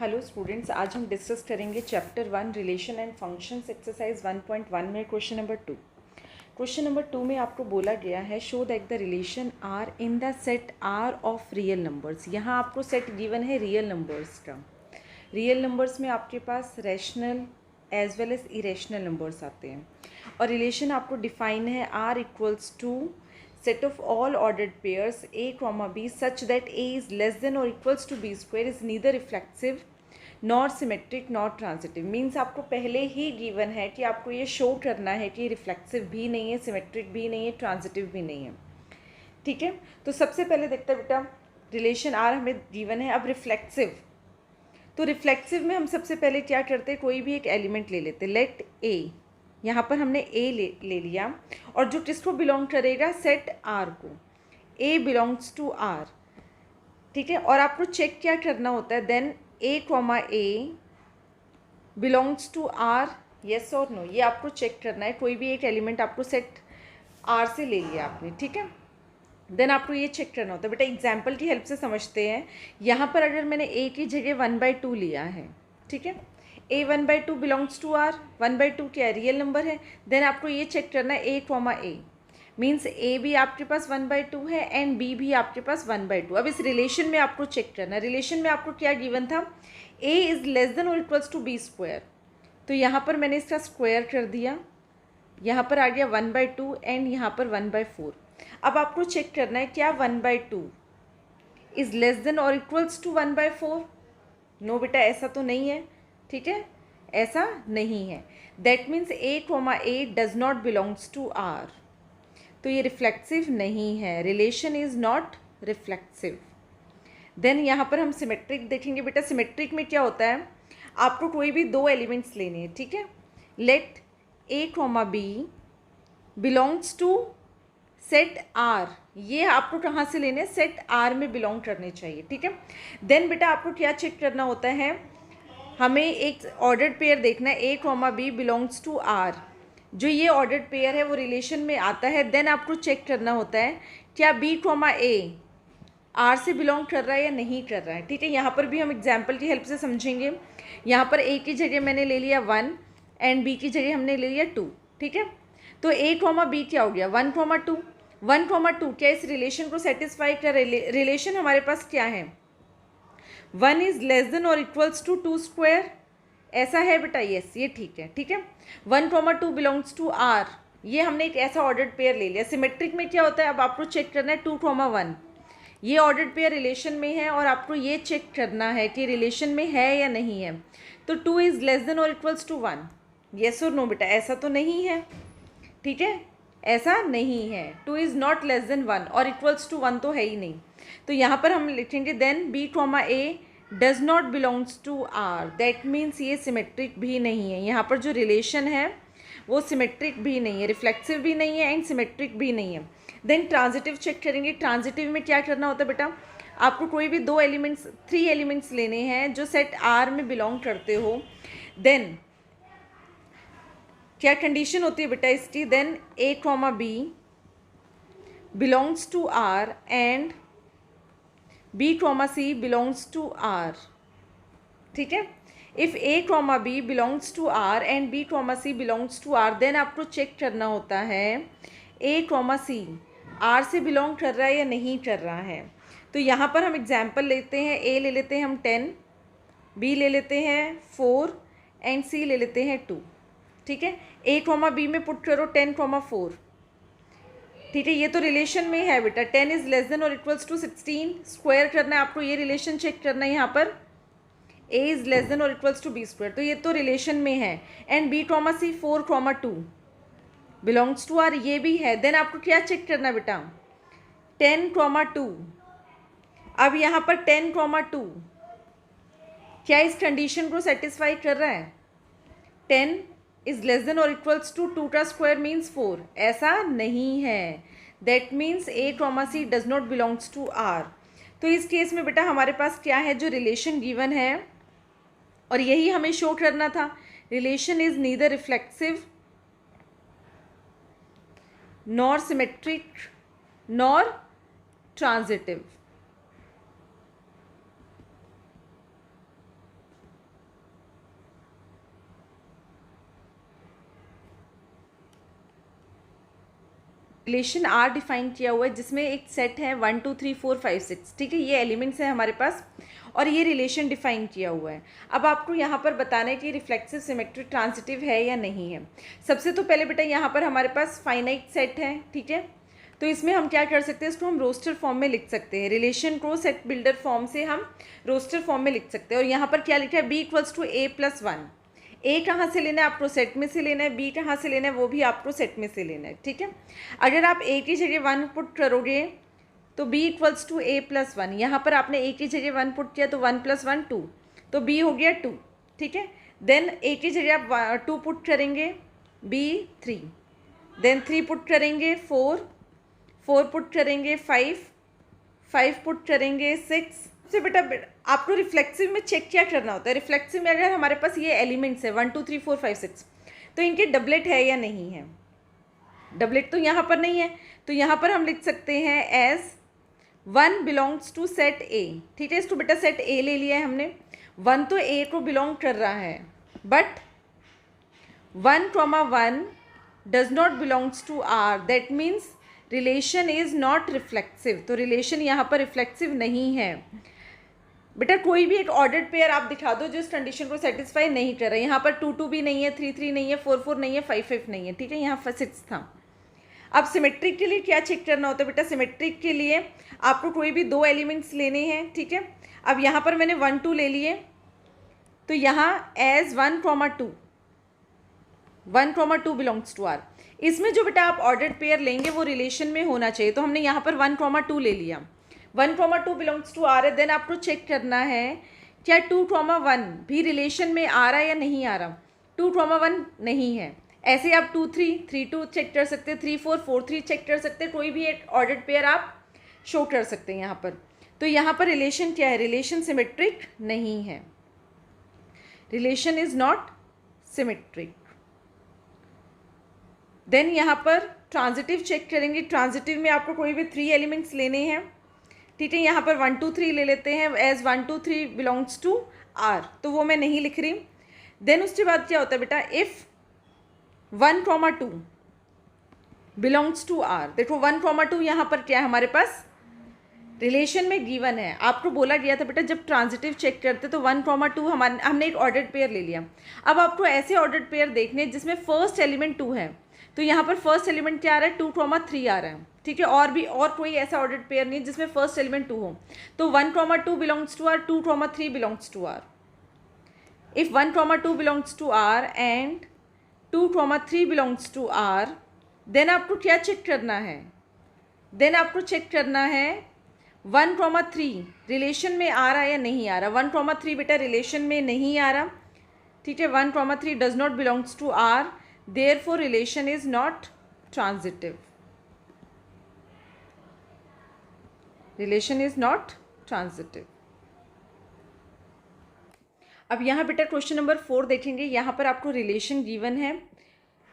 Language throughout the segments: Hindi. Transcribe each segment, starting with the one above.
हेलो स्टूडेंट्स, आज हम डिस्कस करेंगे chapter 1 relation and functions exercise 1.1 में क्वेश्चन नंबर 2। क्वेश्चन नंबर 2 में आपको बोला गया है show that the relation are in the set R of real numbers. यहाँ आपको सेट गिवन है रियल नंबर्स का। रियल नंबर्स में आपके पास rational as well as irrational numbers आते हैं और रिलेशन आपको डिफाइन है R equals to set of all ordered pairs a comma b such that a is less than or equals to b square is neither reflexive nor symmetric nor transitive। Means आपको पहले ही गिवन है कि आपको ये शो करना है कि रिफ्लेक्सिव भी नहीं है, सिमेट्रिक भी नहीं है, ट्रांजिटिव भी नहीं है। ठीक है, तो सबसे पहले देखते हैं बेटा, रिलेशन आर हमें गिवन है। अब रिफ्लेक्सिव, तो रिफ्लेक्सिव में हम सबसे पहले क्या करते हैं, कोई भी एक एलिमेंट ले लेते। लेट ए, यहाँ पर हमने ए ले लिया और जो किसको बिलोंग करेगा, सेट आर को। ए बिलोंग्स टू आर, ठीक है। और आपको चेक क्या करना होता है, then A comma A belongs to R, yes और नो, ये आपको चेक करना है। कोई भी एक एलिमेंट आपको सेट आर से ले लिया आपने, ठीक है। देन आपको ये चेक करना होता है। बेटा एग्जाम्पल की हेल्प से समझते हैं। यहाँ पर अगर मैंने ए की जगह 1/2 लिया है, ठीक है, ए 1/2 बिलोंग्स टू आर। 1/2 क्या है, रियल नंबर है। देन आपको ये चेक करना है ए कॉमा ए, मीन्स ए भी आपके पास 1/2 है एंड बी भी आपके पास 1/2। अब इस रिलेशन में आपको चेक करना है। रिलेशन में आपको क्या गिवन था, ए इज़ लेस देन और इक्वल्स टू बी स्क्वायर। तो यहाँ पर मैंने इसका स्क्वायर कर दिया, यहाँ पर आ गया 1/2 एंड यहाँ पर 1/4। अब आपको चेक करना है क्या 1/2 इज़ लेस देन और इक्वल्स टू 1/4। नो बेटा, ऐसा तो नहीं है, ठीक है, ऐसा नहीं है। That means A comma A does not belongs to R, तो ये रिफ्लेक्सिव नहीं है। Relation is not reflexive. Then यहाँ पर हम सिमेट्रिक देखेंगे। बेटा सिमेट्रिक में क्या होता है, आपको कोई भी दो एलिमेंट्स लेने हैं, ठीक है। Let A comma B belongs to set R, ये आपको कहाँ से लेने, सेट आर में बिलोंग करने चाहिए, ठीक है। देन बेटा आपको क्या चेक करना होता है, हमें एक ऑर्डर्ड पेयर देखना है, A comma B belongs to R. जो ये ऑर्डर्ड पेयर है वो रिलेशन में आता है। देन आपको चेक करना होता है क्या बी कॉमा ए आर से बिलोंग कर रहा है या नहीं कर रहा है, ठीक है। यहाँ पर भी हम एग्जाम्पल की हेल्प से समझेंगे। यहाँ पर ए की जगह मैंने ले लिया 1 एंड बी की जगह हमने ले लिया 2, ठीक है। तो ए कॉमा बी क्या हो गया, 1,2। 1,2 क्या इस रिलेशन को सेटिस्फाई कर, रिलेशन हमारे पास क्या है, 1 इज़ लेस देन और इक्वल्स टू 2 स्क्वायर, ऐसा है बेटा, यस ये ठीक है, ठीक है। 1,2 बिलोंग्स टू आर, ये हमने एक ऐसा ऑर्डर्ड पेयर ले लिया। सिमेट्रिक में क्या होता है, अब आपको चेक करना है 2,1, ये ऑर्डर्ड पेयर रिलेशन में है और आपको ये चेक करना है कि रिलेशन में है या नहीं है। तो 2 इज़ लेस देन और इक्वल्स टू 1, येस और नो बेटा, ऐसा तो नहीं है, ठीक है, ऐसा नहीं है। 2 इज़ नॉट लेस देन 1 और इक्वल्स टू 1 तो है ही नहीं। तो यहाँ पर हम लिखेंगे then B comma A does not belongs to R. That means ये सिमेट्रिक भी नहीं है। यहाँ पर जो रिलेशन है वो सिमेट्रिक भी नहीं है, रिफ्लेक्सिव भी नहीं है एंड सिमेट्रिक भी नहीं है। देन ट्रांजिटिव चेक करेंगे। ट्रांजिटिव में क्या करना होता है बेटा, आपको कोई भी 3 एलिमेंट्स लेने हैं जो सेट आर में बिलोंग करते हो। देन क्या कंडीशन होती है बेटा इसकी, then A comma B belongs to R and B comma C belongs to R, ठीक है। If A comma B belongs to R and B comma C belongs to R, then आपको चेक करना होता है ए कॉमा सी आर से बिलोंग कर रहा है या नहीं कर रहा है। तो यहाँ पर हम एग्जाम्पल लेते हैं, ए ले लेते हैं हम 10, बी ले लेते हैं 4 एंड सी ले लेते हैं 2, ठीक है। ए कॉमा बी में पुट करो 10,4, ठीक है, ये तो रिलेशन में है बेटा। 10 इज़ लेस देन और इक्वल्स टू 16, स्क्वायर करना है आपको, ये रिलेशन चेक करना है। यहाँ पर a इज़ लेस देन और इक्वल्स टू बी स्क्वायर, तो ये तो रिलेशन में है। And B comma C 4,2 belongs to R, ये भी है। देन आपको क्या चेक करना है बेटा, 10,2। अब यहाँ पर 10,2 क्या इस कंडीशन को सेटिस्फाई कर रहा है, 10 इज़ लेस देन और इक्वल्स टू 2 का स्क्वायर मीन्स 4, ऐसा नहीं है। That means A comma C does not belongs to R. तो इस केस में बेटा हमारे पास क्या है, जो रिलेशन गिवन है और यही हमें शो करना था, relation is neither reflexive nor symmetric nor transitive. Relation R define किया हुआ है जिसमें एक सेट है 1 2 3 4 5 6, ठीक है, ये एलिमेंट्स हैं हमारे पास और ये रिलेशन डिफाइन किया हुआ है। अब आपको यहाँ पर बताना है कि रिफ्लेक्सिव सिमेट्रिक ट्रांजिटिव है या नहीं है। सबसे तो पहले बेटा यहाँ पर हमारे पास फाइनाइट सेट है, ठीक है, तो इसमें हम क्या कर सकते हैं, इसको हम रोस्टर फॉर्म में लिख सकते हैं। रिलेशन को सेट बिल्डर फॉर्म से हम रोस्टर फॉर्म में लिख सकते हैं। और यहाँ पर क्या लिखा है, B equals to A plus 1। A कहाँ से लेना है, आपको सेट में से लेना है, बी कहाँ से लेना है, वो भी आपको सेट में से लेना है, ठीक है। अगर आप ए की जगह 1 पुट करोगे तो B equals to A plus 1, यहाँ पर आपने ए की जगह 1 पुट किया तो 1 + 1 2, तो बी हो गया 2, ठीक है। देन ए की जगह आप 2 पुट करेंगे, बी 3, देन 3 पुट करेंगे 4, 4 पुट करेंगे 5, 5 पुट करेंगे 6 से। बेटा आपको रिफ्लेक्सिव में चेक क्या करना होता है, रिफ्लेक्सिव में अगर हमारे पास ये एलिमेंट्स है 1 2 3 4 5 6 तो इनके डबलेट है या नहीं है। डबलेट तो यहाँ पर नहीं है, तो यहाँ पर हम लिख सकते हैं as 1 belongs to set A, ठीक है। इसको बेटा सेट ए ले लिया है हमने, 1 तो ए को बिलोंग कर रहा है, but 1, 1 does not belongs to R, that means relation is not reflexive. तो रिलेशन यहाँ पर रिफ्लेक्सिव नहीं है। बेटा कोई भी एक ऑर्डर्ड पेयर आप दिखा दो जो इस कंडीशन को सेटिस्फाई नहीं कर रहा है। यहाँ पर 2 2 भी नहीं है, 3 3 नहीं है, 4 4 नहीं है, 5 5 नहीं है, ठीक है, यहाँ पर 6 था। अब सिमेट्रिक के लिए क्या चेक करना होता है बेटा, सिमेट्रिक के लिए आपको कोई भी 2 एलिमेंट्स लेने हैं, ठीक है। अब यहाँ पर मैंने 1 2 ले लिए, तो यहाँ एज 1, 2 1, 2 बिलोंग्स टू आर। इसमें जो बेटा आप ऑर्डर्ड पेयर लेंगे वो रिलेशन में होना चाहिए, तो हमने यहाँ पर 1, 2 ले लिया, 1, 2 बिलोंग्स टू आर है। देन आपको चेक करना है क्या 2, 1 भी रिलेशन में आ रहा है या नहीं आ रहा। 2, 1 नहीं है, ऐसे आप 2 3 3 2 चेक कर सकते हैं, 3 4 4 3 चेक कर सकते हैं, कोई भी एक ऑर्डर्ड पेयर आप शो कर सकते हैं यहाँ पर। तो यहाँ पर रिलेशन क्या है, रिलेशन सिमेट्रिक नहीं है, relation is not symmetric. Then यहाँ पर ट्रांजिटिव चेक करेंगे, ट्रांजिटिव में आपको कोई भी 3 एलिमेंट्स लेने हैं, ठीक है। यहाँ पर 1 2 3 ले लेते हैं एज 1 2 3 बिलोंग्स टू आर, तो वो मैं नहीं लिख रही। देन उसके बाद क्या होता है बेटा, इफ़ 1, 2 बिलोंग्स टू आर, देखो 1, 2 यहाँ पर क्या है हमारे पास रिलेशन में गिवन है। आपको बोला गया था बेटा जब ट्रांजिटिव चेक करते तो 1, 2 हमने एक ऑर्डर्ड पेयर ले लिया। अब आपको ऐसे ऑर्डर्ड पेयर देखने जिसमें फर्स्ट एलिमेंट 2 है, तो यहाँ पर फर्स्ट एलिमेंट क्या आ रहा है, 2, 3 आ रहा है, ठीक है। और कोई ऐसा ऑर्डर्ड पेयर नहीं है जिसमें फर्स्ट एलिमेंट 2 हो, तो 1, 2 belongs to R, 2, 3 belongs to R. If 1, 2 belongs to R and 2, 3 belongs to R, then आपको क्या चेक करना है, देन आपको चेक करना है 1, 3 रिलेशन में आ रहा है या नहीं आ रहा। 1, 3 बेटा रिलेशन में नहीं आ रहा, ठीक है। 1, 3 does not belongs to R, therefore relation is not transitive, relation is not transitive। अब यहाँ बेटा क्वेश्चन नंबर 4 देखेंगे, यहाँ पर आपको रिलेशन गिवन है,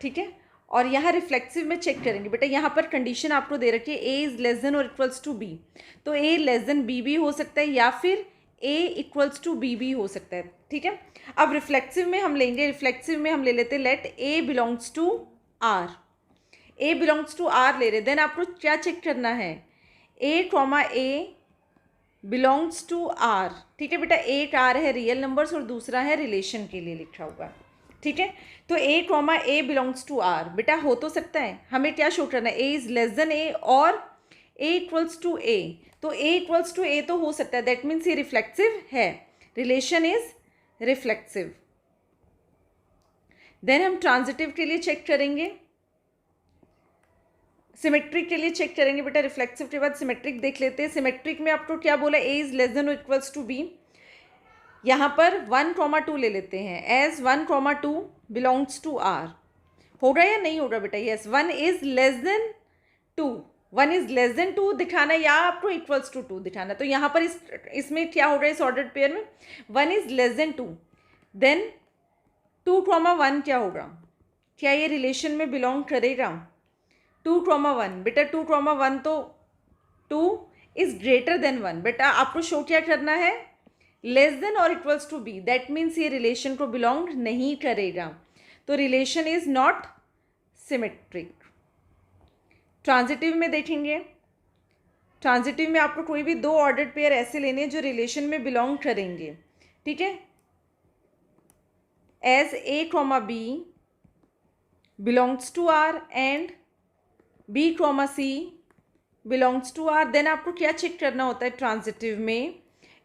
ठीक है, और यहाँ रिफ्लेक्सिव में चेक करेंगे। बेटा यहाँ पर कंडीशन आपको दे रखी है a इज लेस देन और इक्वल्स टू b, तो a लेस देन b भी हो सकता है या फिर a इक्वल्स टू b भी हो सकता है, ठीक है। अब रिफ्लेक्सिव में हम लेंगे, रिफ्लेक्सिव में हम ले लेते हैं let a belongs to r, a belongs to r ले रहे। देन आपको क्या चेक करना है, a बिलोंग्स टू r, ठीक है बेटा। एक r है रियल नंबर्स और दूसरा है रिलेशन के लिए लिखा हुआ, ठीक है। तो a बिलोंग्स टू r बेटा हो तो सकता है, हमें क्या शो करना है, a is less then a और a इक्वल्स टू a, तो a इक्वल्स टू a तो हो सकता है, दैट मीन्स ये रिफ्लेक्सिव है, रिलेशन इज रिफ्लेक्सिव। देन हम ट्रांजिटिव के लिए चेक करेंगे, सिमेट्रिक के लिए चेक करेंगे बेटा। रिफ्लेक्सिव के बाद सिमेट्रिक देख लेते हैं। सिमेट्रिक में आपको क्या बोला, a इज लेस देन और इक्वल्स टू b, यहाँ पर 1, 2 ले लेते हैं एज 1, 2 बिलोंग्स टू r, होगा या नहीं होगा बेटा, yes. 1 is less then 2, 1 is less then 2 दिखाना या आपको इक्वल्स टू 2 दिखाना, तो यहाँ पर इसमें क्या होगा, इस ऑर्डर्ड पेयर में 1 इज लेस देन 2, देन 2, 1 क्या होगा, क्या ये रिलेशन में बिलोंग करेगा। 2, 1 बेटा 2, 1 तो 2 इज ग्रेटर देन 1, बेटा आपको शो क्या करना है, लेस देन और equals to B, that means ये रिलेशन को बिलोंग नहीं करेगा, तो relation is not symmetric, transitive में देखेंगे, ट्रांजिटिव में आपको कोई भी दो ऑर्डर्ड पेयर ऐसे लेने हैं जो रिलेशन में बिलोंग करेंगे, ठीक है। As A comma B belongs to R and B comma C belongs to R, then आपको क्या चेक करना होता है ट्रांजिटिव में,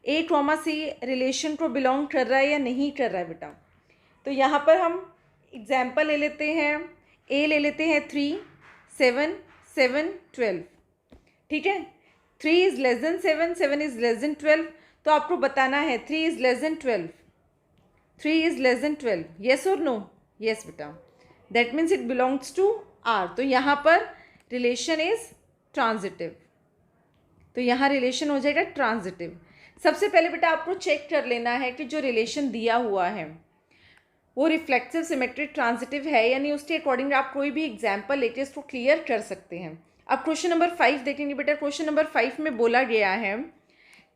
ए कॉमा सी रिलेशन को बिलोंग कर रहा है या नहीं कर रहा है बेटा। तो यहाँ पर हम एग्जाम्पल ले लेते हैं, ए ले लेते हैं 3, 7, 7, 12, ठीक है। 3 is less than 7, 7 is less than 12, तो आपको बताना है 3 is less than 12, 3 is less than 12, yes और नो, येस बेटा, that means it belongs to R. तो यहाँ पर रिलेशन इज ट्रांजिटिव, तो यहाँ रिलेशन हो जाएगा ट्रांजिटिव। सबसे पहले बेटा आपको चेक कर लेना है कि जो रिलेशन दिया हुआ है वो रिफ्लेक्सिव, सिमेट्रिक, ट्रांजिटिव है या नहीं। उसके अकॉर्डिंग आप कोई भी एग्जाम्पल लेके इसको क्लियर कर सकते हैं। अब क्वेश्चन नंबर 5 देखेंगे बेटा। क्वेश्चन नंबर 5 में बोला गया है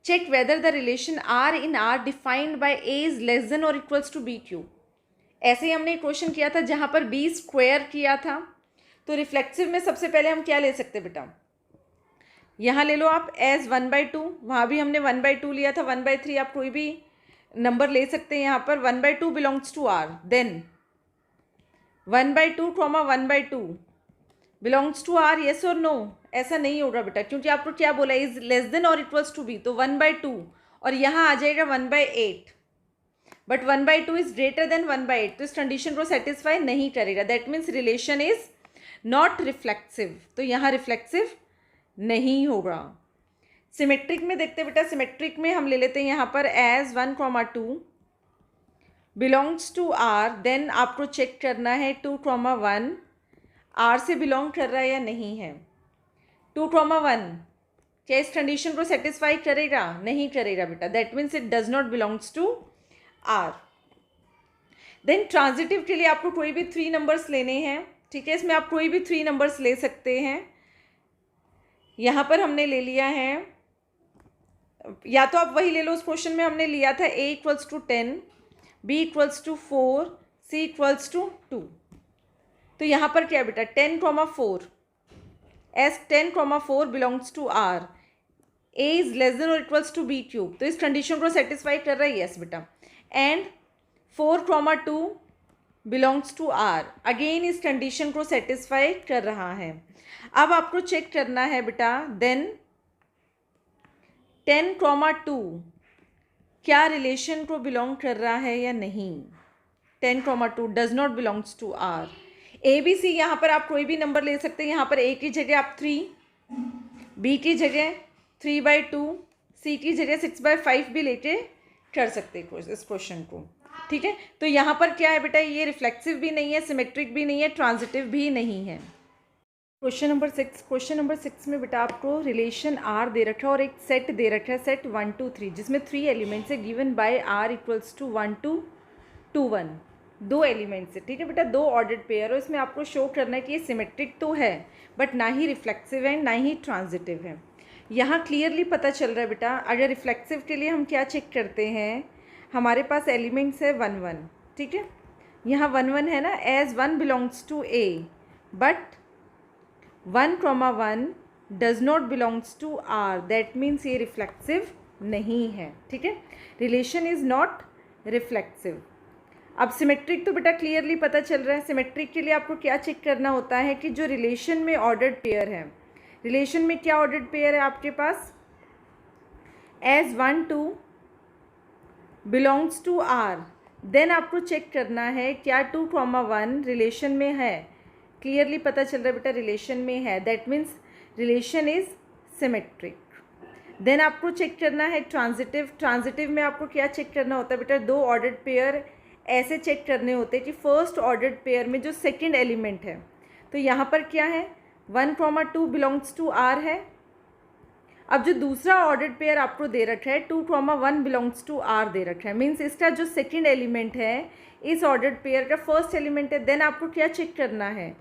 check whether the relation are in R defined by A is less than और इक्वल्स टू बी क्यू। ऐसे ही हमने एक क्वेश्चन किया था जहाँ पर बी स्क्वायर किया था। तो रिफ्लेक्सिव में सबसे पहले हम क्या ले सकते बेटा, यहाँ ले लो आप एज 1/2, वहाँ भी हमने 1/2 लिया था, 1/3 आप कोई भी नंबर ले सकते हैं। यहाँ पर 1/2 belongs to R, then 1/2 comma 1/2 belongs to R, yes और नो। ऐसा नहीं होगा बेटा, क्योंकि आपको क्या बोला इज लेस देन और इक्वल्स टू बी, तो 1/2 और यहाँ आ जाएगा 1/8, बट 1/2 इज ग्रेटर देन 1/8, तो इस कंडीशन को सेटिस्फाई नहीं करेगा। That means relation is not reflexive, तो यहाँ रिफ्लेक्सिव नहीं होगा। सिमेट्रिक में देखते बेटा, सिमेट्रिक में हम ले लेते हैं यहाँ पर as 1, 2 belongs to R, then आपको चेक करना है 2, 1 आर से बिलोंग कर रहा है या नहीं है। 2, 1 क्या इस कंडीशन को सेटिस्फाई करेगा, नहीं करेगा बेटा, that means it does not belongs to R. Then transitive के लिए आपको कोई भी 3 नंबर्स लेने हैं, ठीक है। इसमें आप कोई भी 3 नंबर्स ले सकते हैं। यहाँ पर हमने ले लिया है, या तो आप वही ले लो, उस क्वेश्चन में हमने लिया था a equals to 10, b equals to 4, c equals to 2। तो यहाँ पर क्या है बेटा 10, 4 as 10, 4 belongs to R, a is less than और इक्वल्स टू b क्यूब, तो इस कंडीशन को सेटिस्फाई कर रहा है, यस बेटा। And 4, 2 belongs to R, again इस कंडीशन को सेटिस्फाई कर रहा है। अब आपको चेक करना है बेटा, देन 10, 2 क्या रिलेशन को बिलोंग कर रहा है या नहीं। 10, 2 does not belongs to R. A B C यहाँ पर आप कोई भी नंबर ले सकते हैं। यहाँ पर ए की जगह आप 3, बी की जगह 3/2, सी की जगह 6/5 भी लेके कर सकते हैं इस क्वेश्चन को, ठीक है। तो यहाँ पर क्या है बेटा, ये रिफ्लेक्सिव भी नहीं है, सिमेट्रिक भी नहीं है, ट्रांजिटिव भी नहीं है। क्वेश्चन नंबर 6, क्वेश्चन नंबर 6 में बेटा आपको रिलेशन आर दे रखा है और एक सेट दे रखा है, सेट 1, 2, 3, जिसमें 3 एलिमेंट्स है, given by R equals to 1, 2, 2, 1, 2 elements है, ठीक है बेटा, 2 ऑर्डर्ड पेयर। और इसमें आपको शो करना है कि ये सिमेट्रिक तो है बट ना ही रिफ्लेक्सिव है ना ही ट्रांजिटिव है। यहाँ क्लियरली पता चल रहा है बेटा, अगर रिफ्लेक्सिव के लिए हम क्या चेक करते हैं, हमारे पास एलिमेंट्स है 1, 1, ठीक है। यहाँ 1, 1 है ना, as 1 belongs to A, but 1, 1 does not belongs to R, that means ये रिफ्लेक्सिव नहीं है, ठीक है। Relation is not reflexive. अब सिमेट्रिक तो बेटा क्लियरली पता चल रहा है। सिमेट्रिक के लिए आपको क्या चेक करना होता है कि जो रिलेशन में ऑर्डर्ड पेयर है, रिलेशन में क्या ऑर्डर्ड पेयर है आपके पास, as 1, 2 belongs to R, then आपको चेक करना है क्या 2, 1 रिलेशन में है। क्लियरली पता चल रहा है बेटा रिलेशन में है, that means relation is symmetric. Then आपको चेक करना है ट्रांजिटिव। ट्रांजिटिव में आपको क्या चेक करना होता है बेटा, 2 ऑर्डर्ड पेयर ऐसे चेक करने होते हैं कि फर्स्ट ऑर्डर्ड पेयर में जो सेकंड एलिमेंट है, तो यहाँ पर क्या है 1, 2 बिलोंग्स टू आर है। अब जो दूसरा ऑर्डर्ड पेयर आपको दे रखा है 2, 1 बिलोंग्स टू आर दे रखा है, मीन्स इसका जो सेकंड एलिमेंट है इस ऑर्डर्ड पेयर का फर्स्ट एलिमेंट है। देन आपको क्या चेक करना है,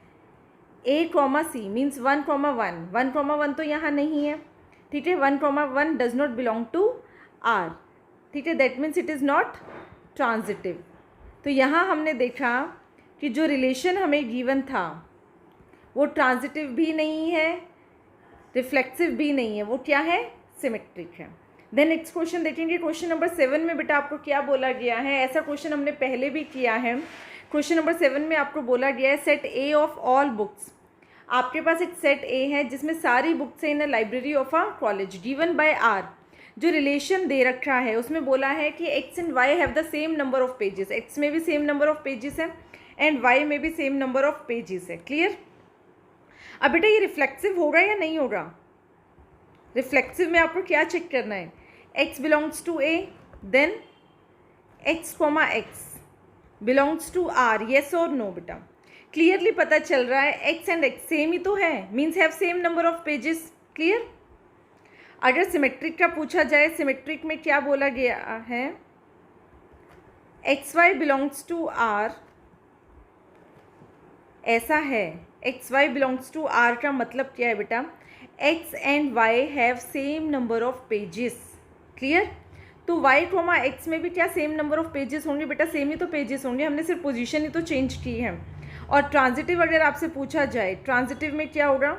ए कॉमा सी, मीन्स 1, 1, 1, तो यहाँ नहीं है, ठीक है। 1, 1 does not belong to R, ठीक है, that means it is not transitive. तो यहाँ हमने देखा कि जो रिलेशन हमें गिवन था वो ट्रांजिटिव भी नहीं है, रिफ्लेक्सिव भी नहीं है, वो क्या है, सिमेट्रिक है। देन नेक्स्ट क्वेश्चन देखेंगे। क्वेश्चन नंबर 7 में बेटा आपको क्या बोला गया है, ऐसा क्वेश्चन हमने पहले भी किया है। क्वेश्चन नंबर 7 में आपको बोला गया है set A of all books. आपके पास एक सेट ए है जिसमें सारी बुक्स है in a library of a college given by R. जो रिलेशन दे रखा है उसमें बोला है कि X and Y have the same number of pages, X में भी सेम नंबर ऑफ पेजेस है एंड वाई में भी सेम नंबर ऑफ पेजेस है। क्लियर। अब बेटा ये रिफ्लेक्सिव होगा या नहीं होगा, रिफ्लेक्सिव में आपको क्या चेक करना है, x belongs to a, then x comma x belongs to r, yes और नो। बेटा क्लियरली पता चल रहा है x एंड x सेम ही तो है, means have same number of pages. Clear. अगर सिमेट्रिक का पूछा जाए, सिमेट्रिक में क्या बोला गया है, X Y belongs to r, ऐसा है। X Y belongs to r का मतलब क्या है बेटा, x and y have same number of pages. Clear. तो y कॉमा x में भी क्या सेम नंबर ऑफ पेजेस होंगे, बेटा सेम ही तो पेजेस होंगे, हमने सिर्फ पोजीशन ही तो चेंज की है। और ट्रांजिटिव अगर आपसे पूछा जाए, ट्रांजिटिव में क्या होगा,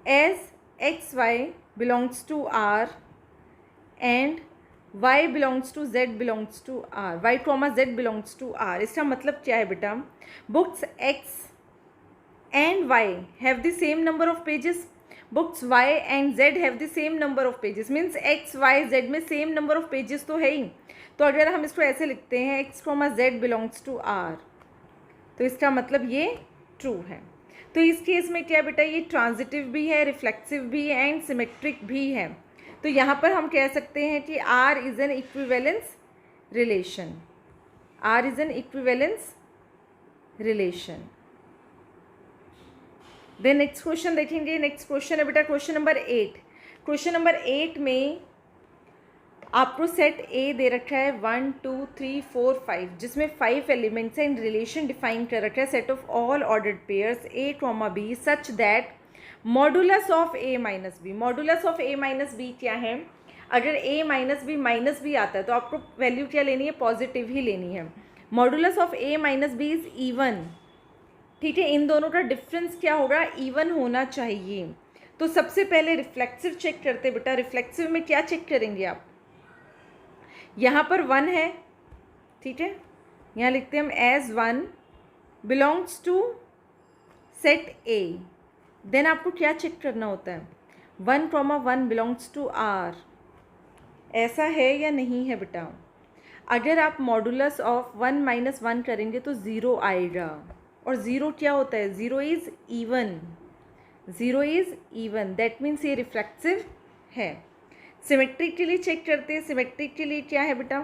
as X Y belongs to r and y belongs to z belongs to r, y comma z belongs to r। इसका मतलब क्या है बेटा, books x and y have the same number of pages, books y and z have the same number of pages, means x y z में same number of pages तो है ही। तो अगर हम इसको ऐसे लिखते हैं x, z belongs to r, तो इसका मतलब ये ट्रू है। तो इस केस में क्या बेटा, ये ट्रांजिटिव भी है, रिफ्लेक्सिव भी है एंड सिमेट्रिक भी है। तो यहाँ पर हम कह सकते हैं कि r is an equivalence relation, r is an equivalence relation. Then next question देखेंगे। नेक्स्ट क्वेश्चन है बेटा क्वेश्चन नंबर 8। क्वेश्चन नंबर 8 में आपको सेट ए दे रखा है 1 2 3 4 5, जिसमें 5 एलिमेंट्स हैं एंड रिलेशन डिफाइन कर रखा है set of all ordered pairs A comma B such that modulus of A minus B. Modulus of A minus B क्या है, अगर ए माइनस बी आता है तो आपको वैल्यू क्या लेनी है, पॉजिटिव ही लेनी है। Modulus of A minus B is even. ठीक है, इन दोनों का डिफरेंस क्या होगा, इवन होना चाहिए। तो सबसे पहले रिफ्लेक्सिव चेक करते बेटा। रिफ्लेक्सिव में क्या चेक करेंगे आप, यहाँ पर 1 है, ठीक है, यहाँ लिखते हैं हम as 1 belongs to set A. Then आपको क्या चेक करना होता है, 1 कॉमा 1 बिलोंग्स टू आर, ऐसा है या नहीं है बेटा। अगर आप मॉडुलस ऑफ 1 माइनस 1 करेंगे तो 0 आएगा, और 0 क्या होता है, 0 is even, 0 is even, that means ये रिफ्लेक्सिव है। सिमेट्रिक के लिए चेक करते हैं। सिमेट्रिक के लिए क्या है बेटा,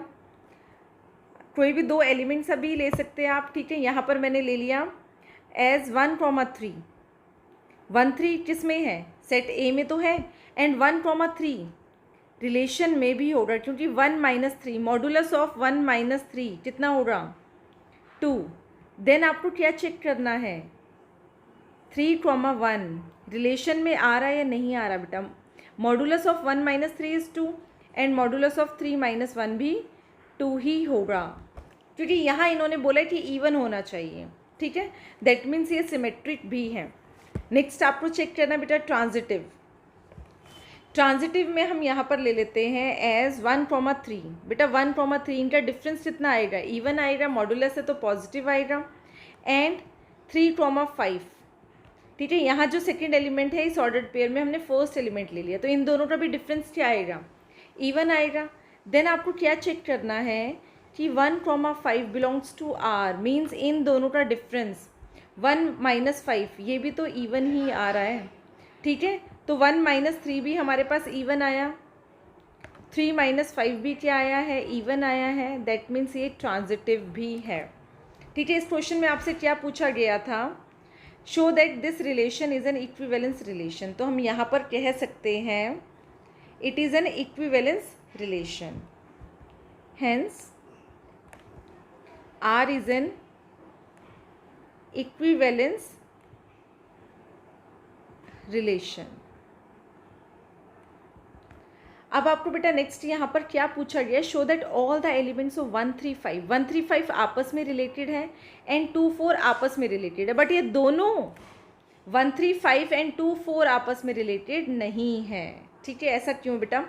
कोई भी 2 एलिमेंट्स अभी ले सकते हैं आप। ठीक है, यहाँ पर मैंने ले लिया एज 1 कॉमा 3। 1 3 किस में है, सेट ए में तो है, एंड 1 कॉमा 3 रिलेशन में भी होगा, क्योंकि 1 माइनस 3, मॉडुलस ऑफ 1 माइनस 3 कितना होगा, 2। देन आपको क्या चेक करना है, 3 कॉमा 1 रिलेशन में आ रहा है या नहीं आ रहा बेटा। Modulus of 1 minus 3 is 2 and modulus of 3 minus 1 भी 2 ही होगा, क्योंकि यहाँ इन्होंने बोला कि इवन होना चाहिए। ठीक है, दैट मीन्स ये सिमेट्रिक भी है। नेक्स्ट आपको चेक करना बेटा ट्रांजिटिव। ट्रांजिटिव में हम यहाँ पर ले लेते हैं एज 1 कॉमा 3। बेटा 1 कॉमा 3 इनका डिफरेंस कितना आएगा, इवन आएगा, मॉडुलस है तो पॉजिटिव आएगा, एंड 3 कॉमा 5। ठीक है, यहाँ जो सेकंड एलिमेंट है इस ऑर्डर्ड पेयर में हमने फर्स्ट एलिमेंट ले लिया, तो इन दोनों का भी डिफरेंस क्या आएगा, इवन आएगा। देन आपको क्या चेक करना है कि 1 comma 5 belongs to R, means इन दोनों का डिफरेंस 1 माइनस 5 ये भी तो इवन ही आ रहा है। ठीक है, तो 1 माइनस 3 भी हमारे पास इवन आया, 3 माइनस 5 भी क्या आया है, इवन आया है, दैट मीन्स ये ट्रांजिटिव भी है। ठीक है, इस क्वेश्चन में आपसे क्या पूछा गया था, show that this relation is an equivalence relation. तो हम यहाँ पर कह सकते हैं it is an equivalence relation, hence R is an equivalence relation. अब आपको बेटा नेक्स्ट यहाँ पर क्या पूछा गया, show that all the elements of 135 135 आपस में रिलेटेड है एंड 24 आपस में रिलेटेड है, बट ये दोनों 135 एंड 24 आपस में रिलेटेड नहीं है। ठीक है, ऐसा क्यों बेटा?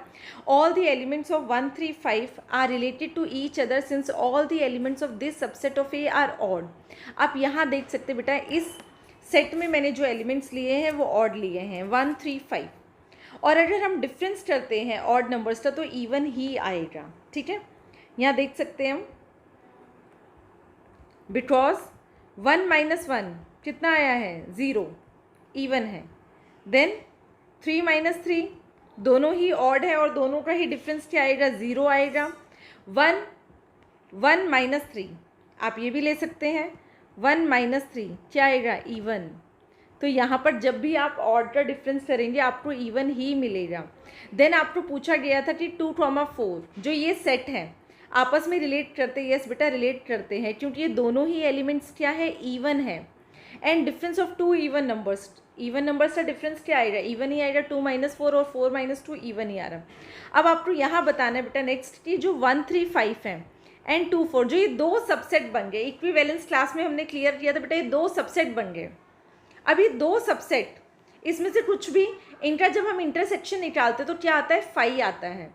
All the elements of 135 are related to each other since all the elements of this subset of A are odd. आप यहाँ देख सकते हैं बेटा, इस सेट में मैंने जो एलिमेंट्स लिए हैं वो ऑड लिए हैं 135, और अगर हम डिफरेंस करते हैं ऑड नंबर्स का तो इवन ही आएगा। ठीक है, यहाँ देख सकते हैं हम, बिकॉज 1 - 1 कितना आया है 0, इवन है। देन 3 - 3 दोनों ही ऑड है और दोनों का ही डिफरेंस क्या आएगा 0 आएगा। 1 - 3 आप ये भी ले सकते हैं, 1 - 3 क्या आएगा इवन। तो यहाँ पर जब भी आप ऑड का डिफरेंस करेंगे आपको इवन ही मिलेगा। देन आपको पूछा गया था कि 2, 4 जो ये सेट है आपस में रिलेट करते हैं। यस बेटा रिलेट करते हैं, क्योंकि ये दोनों ही एलिमेंट्स क्या है इवन है। And difference of 2 even numbers का डिफरेंस क्या आएगा इवन ही आएगा। 2 - 4 और 4 - 2 इवन ही आ रहा। अब आपको यहाँ बताना है बेटा नेक्स्ट कि जो 135 है एंड 24 जो ये दो सबसेट बन गए, इक्विवेलेंस क्लास में हमने क्लियर किया था बेटा, ये दो सबसेट बन गए। अब ये दो सबसेट, इसमें से कुछ भी इनका जब हम इंटरसेक्शन निकालते तो क्या आता है 5 आता है।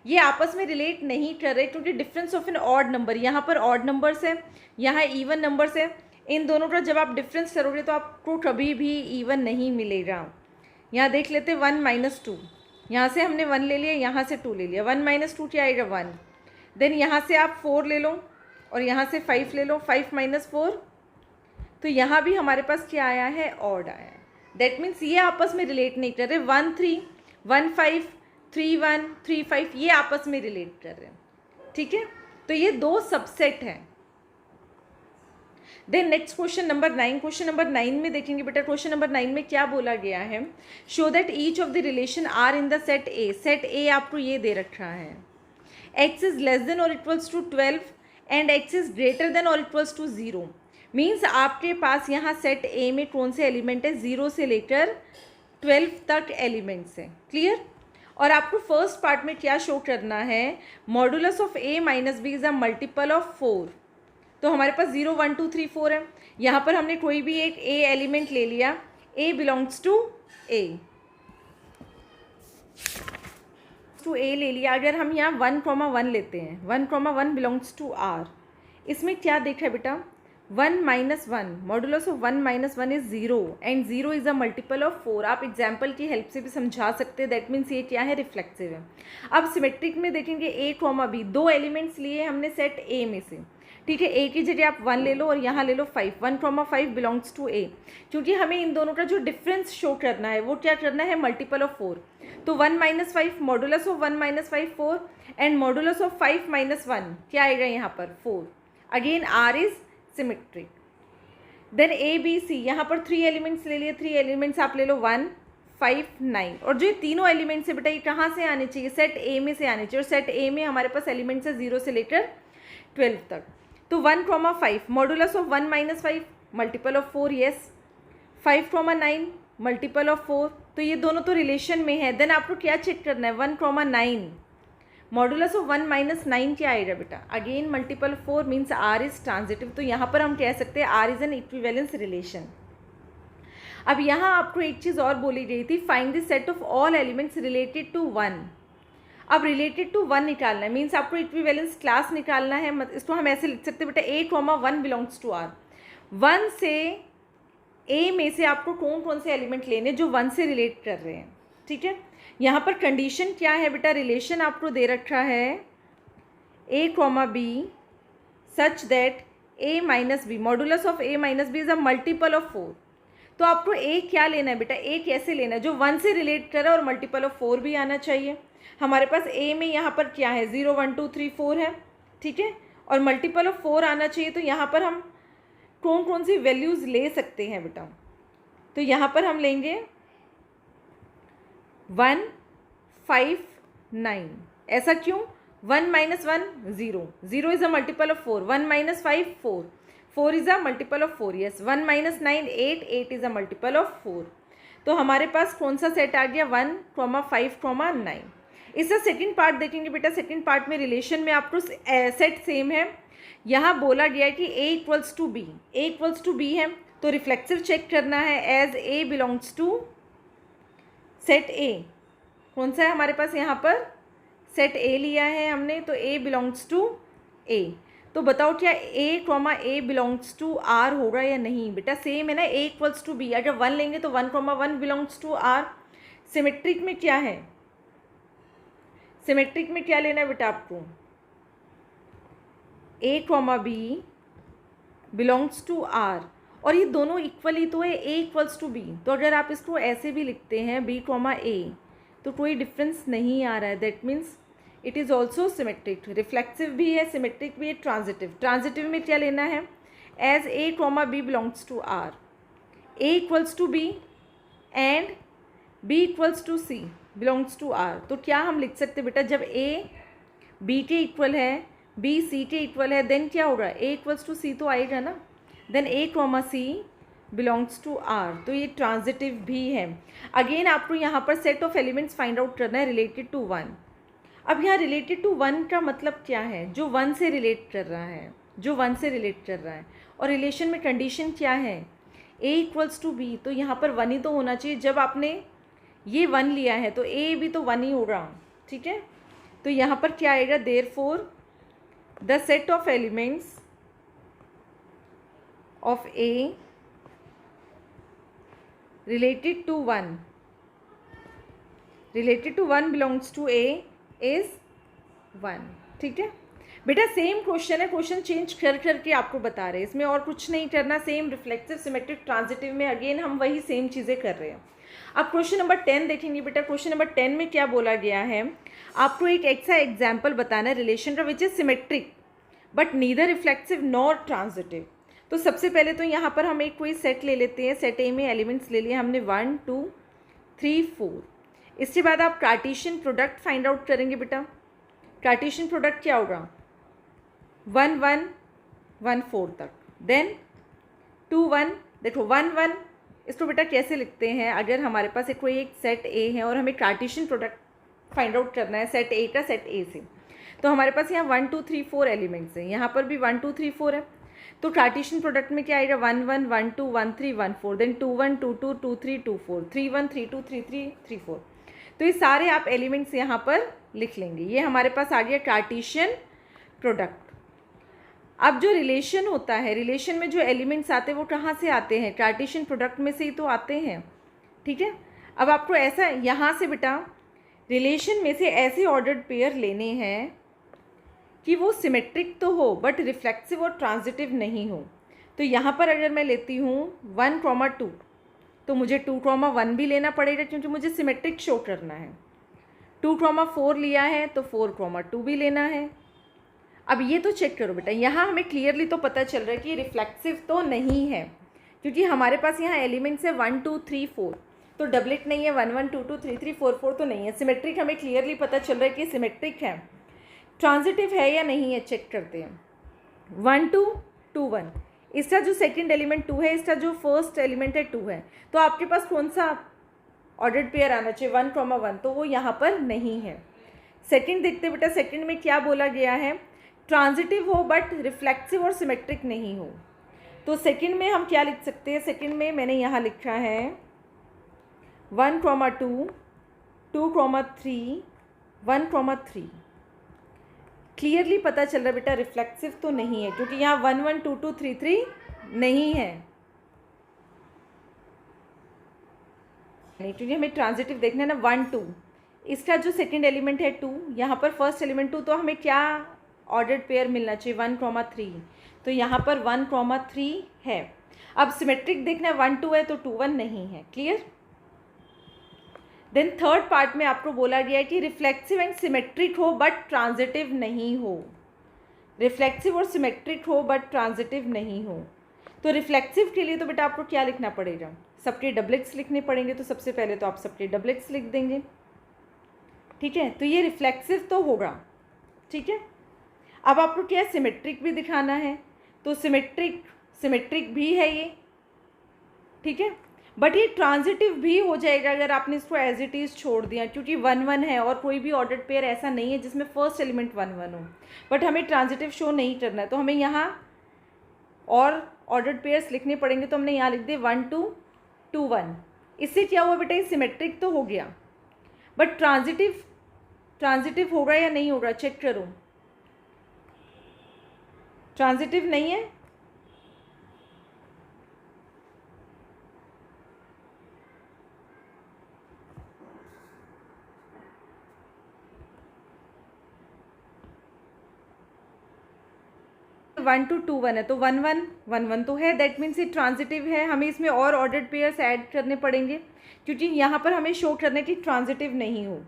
ये आपस में रिलेट नहीं कर रहे क्योंकि difference of an odd number, यहाँ पर ऑड नंबर्स है, यहाँ इवन नंबर्स है। इन दोनों का जब आप डिफरेंस करोगे तो आपको कभी भी इवन नहीं मिलेगा। यहाँ देख लेते 1 - 2, यहाँ से हमने 1 ले लिया, यहाँ से 2 ले लिया। 1 - 2 क्या आएगा 1। देन यहाँ से आप 4 ले लो और यहाँ से 5 ले लो, 5 - 4 तो यहाँ भी हमारे पास क्या आया है ऑड आया है। दैट मीन्स ये आपस में रिलेट नहीं कर रहे। 1 3 1 5 3 1 3 5 ये आपस में रिलेट कर रहे हैं। ठीक है, तो ये दो सबसेट हैं। Then next question number 9, question number 9 में देखेंगे बेटा, क्वेश्चन नंबर 9 में क्या बोला गया है, show that each of the relation are in the set A. Set A आपको ये दे रखा है, x इज लेस देन और equals to 12 and x is greater than और इक्वल्स टू 0। मीन्स आपके पास यहाँ सेट ए में कौन से एलिमेंट है 0 से लेकर 12 तक एलिमेंट्स हैं। क्लियर। और आपको फर्स्ट पार्ट में क्या शो करना है, modulus of a minus B is a multiple of 4। तो हमारे पास 0 1 2 3 4 है। यहाँ पर हमने कोई भी एक a एलिमेंट ले लिया, a बिलोंग्स टू a ले लिया। अगर हम यहाँ 1, 1 लेते हैं, 1, 1 बिलोंग्स टू r, इसमें क्या देखा है बेटा 1 - 1 modulus of 1 - 1 is 0 and 0 is a multiple of 4। आप एग्जाम्पल की हेल्प से भी समझा सकते हैं। दैट मीन्स ये क्या है रिफ्लेक्सिव है। अब सिमेट्रिक में देखेंगे a, b दो एलिमेंट्स लिए हमने सेट a में से। ठीक है, a की जगह आप 1 ले लो और यहाँ ले लो 5, 1, 5 बिलोंग्स टू a। क्योंकि हमें इन दोनों का जो डिफरेंस शो करना है वो क्या करना है मल्टीपल ऑफ 4। तो 1 - 5 modulus of 1 - 5 4 and modulus of 5 - 1 क्या आएगा यहाँ पर 4। Again r is symmetric. Then A B C, यहाँ पर 3 एलिमेंट्स ले लिए, 3 एलिमेंट्स आप ले लो 1 5 9। और जो ये तीनों एलिमेंट्स है बेटा ये कहाँ से आने चाहिए सेट ए में से आने चाहिए। और सेट ए में हमारे पास एलिमेंट्स है 0 से लेकर 12 तक। तो 1, 5 modulus of 1 - 5 multiple of 4, yes. 5, 9 multiple of 4, तो ये दोनों तो रिलेशन में है। देन आपको क्या चेक करना है 1, 9 मॉडुलस ऑफ 1 - 9 क्या आएगा बेटा again multiple 4 means r is transitive. तो यहाँ पर हम कह सकते हैं r is an equivalence relation. अब यहाँ आपको एक चीज़ और बोली गई थी, find the set of all elements related to 1। अब रिलेटेड टू 1 निकालना है मीन्स आपको इक्विवेलेंस क्लास निकालना है। इसको हम ऐसे लिख सकते हैं बेटा a, 1 बिलोंग्स टू r। 1 से a में से आपको कौन कौन से एलिमेंट लेने जो 1 से रिलेट कर रहे हैं। ठीक है, यहाँ पर कंडीशन क्या है बेटा, रिलेशन आपको दे रखा है a, b such that a minus B modulus of a minus B is a multiple of 4। तो आपको a क्या लेना है बेटा, a कैसे लेना है जो 1 से रिलेट कर रहा है और मल्टीपल ऑफ 4 भी आना चाहिए। हमारे पास a में यहाँ पर क्या है 0 1 2 3 4 है। ठीक है, और मल्टीपल ऑफ 4 आना चाहिए। तो यहाँ पर हम कौन कौन सी वैल्यूज़ ले सकते हैं बेटा, तो यहाँ पर हम लेंगे 1 5 9। ऐसा क्यों, 1 - 1 0, 0 is a multiple of 4, 1 - 5 4, 4 is a multiple of 4, yes. 1 - 9 8, 8 is a multiple of 4। तो हमारे पास कौन सा सेट आ गया 1, 5, 9। इसका सेकंड पार्ट देखेंगे बेटा, सेकंड पार्ट में रिलेशन में आपको सेट सेम है। यहाँ बोला गया है कि A equals to B, A equals to B है तो रिफ्लेक्सिव चेक करना है as A belongs to set A। कौन सा है हमारे पास यहाँ पर, सेट A लिया है हमने, तो A बिलोंग्स टू A। तो बताओ क्या A बिलोंग्स टू R होगा या नहीं। बेटा सेम है ना, A इक्वल्स टू बी, अगर 1 लेंगे तो 1 बिलोंग्स टू R। सिमेट्रिक में क्या है, सिमेट्रिक में क्या लेना है बेटा आपको, A, B belongs to R, और ये दोनों इक्वली तो है, A इक्वल्स टू B। तो अगर आप इसको ऐसे भी लिखते हैं B, A, तो कोई डिफरेंस नहीं आ रहा है, that means it is also symmetric. Reflexive भी है, सिमेट्रिक भी है, ट्रांजिटिव। ट्रांजिटिव में क्या लेना है, as A, B belongs to R, A equals to B and B equals to C belongs to R। तो क्या हम लिख सकते हैं बेटा, जब A B के इक्वल है, B C के इक्वल है, देन क्या होगा, A इक्वल्स टू C तो आएगा ना, then A, C belongs to R। तो ये ट्रांजिटिव भी है। अगेन आपको यहाँ पर set of elements find out करना है रिलेटेड टू 1। अब यहाँ रिलेटेड टू 1 का मतलब क्या है, जो 1 से रिलेट कर रहा है, जो 1 से रिलेट कर रहा है। और रिलेशन में कंडीशन क्या है, A इक्वल्स टू B, तो यहाँ पर 1 ही तो होना चाहिए। जब आपने ये 1 लिया है तो A भी तो 1 ही होगा, ठीक है। तो यहाँ पर क्या आएगा, therefore the set of elements of A related to 1 belongs to A is 1, ठीक है बेटा। सेम क्वेश्चन है, क्वेश्चन चेंज कर करके आपको बता रहे हैं, इसमें और कुछ नहीं करना। सेम रिफ्लेक्सिव, सिमेट्रिक, ट्रांजिटिव में अगेन हम वही सेम चीज़ें कर रहे हैं। अब क्वेश्चन नंबर 10 देखेंगे बेटा। क्वेश्चन नंबर 10 में क्या बोला गया है, आपको एक ऐसा एग्जाम्पल बताना है रिलेशन का which is symmetric but neither reflexive nor transitive. तो सबसे पहले तो यहाँ पर हम एक कोई सेट ले लेते हैं। सेट ए में एलिमेंट्स ले लिए हमने 1 2 3 4। इसके बाद आप कार्टेशियन प्रोडक्ट फाइंड आउट करेंगे बेटा। कार्टेशियन प्रोडक्ट क्या होगा, 1 1 1 4 तक, देन 2 1, देखो 1 1। इसको बेटा कैसे लिखते हैं, अगर हमारे पास कोई एक सेट ए है और हमें कार्टेशियन प्रोडक्ट फाइंड आउट करना है सेट ए का सेट ए से, तो हमारे पास यहाँ 1 2 3 4 एलिमेंट्स हैं, यहाँ पर भी 1 2 3 4 है। तो कार्टेशियन प्रोडक्ट में क्या आएगा, 1 1 1 2 1 3 1 4, देन 2 1 2 2 2 3 2 4, 3 1 3 2 3 3 3 4। तो ये सारे आप एलिमेंट्स यहाँ पर लिख लेंगे। ये हमारे पास आ गया कार्टेशियन प्रोडक्ट। अब जो रिलेशन होता है, रिलेशन में जो एलिमेंट्स आते हैं वो कहाँ से आते हैं, कार्टेशियन प्रोडक्ट में से ही तो आते हैं, ठीक है। अब आपको ऐसा यहाँ से बेटा रिलेशन में से ऐसे ऑर्डर्ड पेयर लेने हैं कि वो सिमेट्रिक तो हो बट रिफ्लेक्सिव और ट्रांजिटिव नहीं हो। तो यहाँ पर अगर मैं लेती हूँ 1 2, तो मुझे 2 1 भी लेना पड़ेगा क्योंकि मुझे सिमेट्रिक शो करना है। 2 4 लिया है तो 4 2 भी लेना है। अब ये तो चेक करो बेटा, यहाँ हमें क्लियरली तो पता चल रहा है कि रिफ्लेक्सिव तो नहीं है क्योंकि हमारे पास यहाँ एलिमेंट्स है 1 2 3 4, तो डबलेट नहीं है, 1 1 2 2 3 3 4 4 तो नहीं है। सिमेट्रिक हमें क्लियरली पता चल रहा है कि सिमेट्रिक है। ट्रांजिटिव है या नहीं है चेक करते हैं। 1 2 2 1, इसका जो सेकंड एलिमेंट 2 है, इसका जो फर्स्ट एलिमेंट है 2 है, तो आपके पास कौन सा ऑर्डर्ड पेयर आना चाहिए, 1 1, तो वो यहाँ पर नहीं है। सेकंड देखते बेटा, सेकंड में क्या बोला गया है, ट्रांजिटिव हो बट रिफ्लेक्सिव और सिमेट्रिक नहीं हो। तो सेकंड में हम क्या लिख सकते हैं, सेकंड में मैंने यहाँ लिखा है 1 2 2 3 1 3। क्लियरली पता चल रहा है बेटा रिफ्लेक्सिव तो नहीं है क्योंकि यहाँ 1 1 2 2 3 3 नहीं है, नहीं क्योंकि हमें ट्रांजिटिव देखना है ना। 1 2, इसका जो सेकंड एलिमेंट है 2, यहाँ पर फर्स्ट एलिमेंट 2, तो हमें क्या ऑर्डर्ड पेयर मिलना चाहिए 1 3, तो यहाँ पर 1 3 है। अब सिमेट्रिक देखना है 1 2 है तो 2 1 नहीं है, क्लियर। देन थर्ड पार्ट में आपको बोला गया है कि रिफ्लेक्सिव एंड सिमेट्रिक हो बट ट्रांजिटिव नहीं हो, रिफ्लेक्सिव और सिमेट्रिक हो बट ट्रांजिटिव नहीं हो। तो रिफ्लेक्सिव के लिए तो बेटा आपको क्या लिखना पड़ेगा, सबके डबलेट्स लिखने पड़ेंगे। तो सबसे पहले तो आप सबके डबलेट्स लिख देंगे, ठीक है। तो ये रिफ्लेक्सिव तो होगा, ठीक है। अब आपको क्या सिमेट्रिक भी दिखाना है, तो सिमेट्रिक भी है ये, ठीक है। बट ये ट्रांजिटिव भी हो जाएगा अगर आपने इसको एज इट इज़ छोड़ दिया, क्योंकि 1-1 है और कोई भी ऑर्डर्ड पेयर ऐसा नहीं है जिसमें फर्स्ट एलिमेंट 1-1 हो, बट हमें ट्रांजिटिव शो नहीं करना है, तो हमें यहाँ और ऑर्डर्ड पेयर्स लिखने पड़ेंगे। तो हमने यहाँ लिख दिए 1-2-2-1। इससे क्या हुआ बेटा, ये सिमेट्रिक तो हो गया, बट ट्रांजिटिव होगा या नहीं होगा, चेक करो। ट्रांजिटिव नहीं है, वन टू टू वन है तो 1-1-1-1 तो है, दैट मीन्स ये ट्रांजिटिव है। हमें इसमें और ऑर्डर्ड पेयर्स ऐड करने पड़ेंगे, क्योंकि यहाँ पर हमें शो करने की ट्रांजिटिव नहीं हो।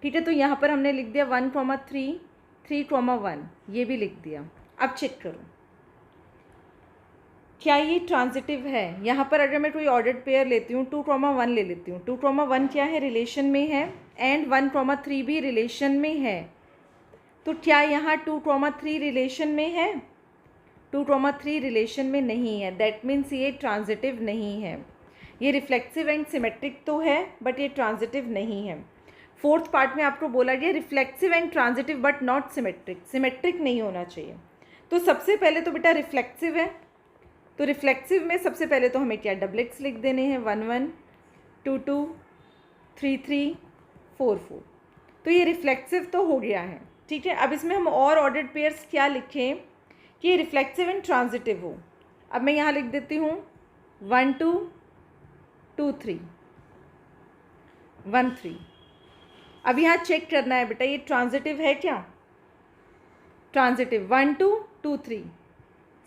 ठीक है, तो यहाँ पर हमने लिख दिया 1-3, 3-1, ये भी लिख दिया। अब चेक करो क्या ये ट्रांजिटिव है। यहाँ पर अगर मैं कोई ऑर्डर्ड पेयर लेती हूँ, 2-1 ले लेती हूँ, 2-1 क्या है, रिलेशन में है, एंड 1-3 भी रिलेशन में है। तो क्या यहाँ 2-3 रिलेशन में है, 2-3 रिलेशन में नहीं है, दैट मीन्स ये ट्रांजिटिव नहीं है। ये रिफ्लेक्सिव एंड सिमेट्रिक तो है, बट ये ट्रांजिटिव नहीं है। फोर्थ पार्ट में आपको बोला गया reflexive and transitive but not symmetric, symmetric नहीं होना चाहिए। तो सबसे पहले तो बेटा रिफ्लेक्सिव है, तो रिफ्लेक्सिव में सबसे पहले तो हमें क्या डबलेट्स लिख देने हैं, 1-1, 2-2, 3-3, 4-4। तो ये रिफ्लेक्सिव तो हो गया है। ठीक है, अब इसमें हम और ऑर्डर्ड पेयर्स क्या लिखें कि ये रिफ्लेक्सिव एंड ट्रांजिटिव हो। अब मैं यहाँ लिख देती हूँ 1-2-2-3, 1-3। अब यहाँ चेक करना है बेटा ये ट्रांजिटिव है क्या, ट्रांजिटिव 1-2-2-3,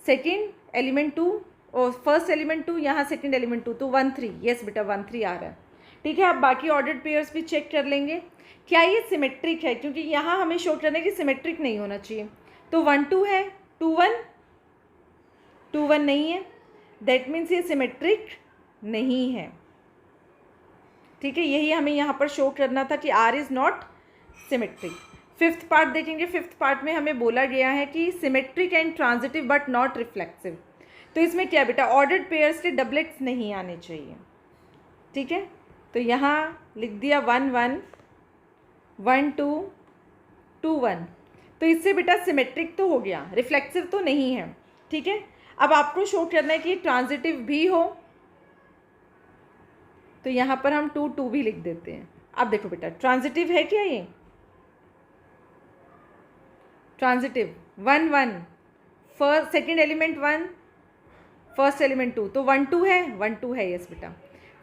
सेकेंड एलिमेंट 2 और फर्स्ट एलिमेंट 2, यहाँ सेकेंड एलिमेंट 2, तो 1-3, यस बेटा 1-3 आ रहा है। ठीक है, अब बाकी ऑर्डर्ड पेयर्स भी चेक कर लेंगे क्या ये सिमेट्रिक है, क्योंकि यहाँ हमें शो करना है कि सिमेट्रिक नहीं होना चाहिए। तो 1-2 है, 2-1 नहीं है, दैट मीन्स ये सिमेट्रिक नहीं है। ठीक है, यही हमें यहाँ पर शो करना था कि R is not symmetric. Fifth part देखेंगे, फिफ्थ पार्ट में हमें बोला गया है कि symmetric and transitive but not reflexive. तो इसमें क्या बेटा, ऑर्डर्ड पेयर्स के डबलेट्स नहीं आने चाहिए। ठीक है, तो यहाँ लिख दिया 1-1, 1-2-2-1। तो इससे बेटा सिमेट्रिक तो हो गया, रिफ्लेक्सिव तो नहीं है। ठीक है, अब आपको शो करना है कि ट्रांजिटिव भी हो, तो यहाँ पर हम 2-2 भी लिख देते हैं। अब देखो बेटा ट्रांजिटिव है क्या ये, transitive 1-1, first second element 1, first element 2, तो 1-2 है, 1-2 है, यस बेटा।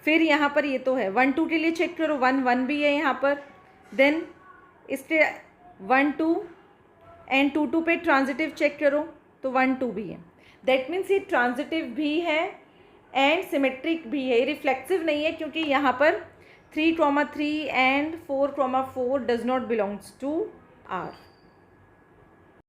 फिर यहाँ पर ये तो है, 1-2 के लिए चेक करो, 1-1 भी है यहाँ पर, देन इसके 1-2 एंड 2-2 पे ट्रांजिटिव चेक करो तो 1-2 भी है, दैट मीन्स ये ट्रांजिटिव भी है एंड सिमेट्रिक भी है। रिफ्लेक्सिव नहीं है क्योंकि यहाँ पर 3-3 and 4-4 does not belongs to R।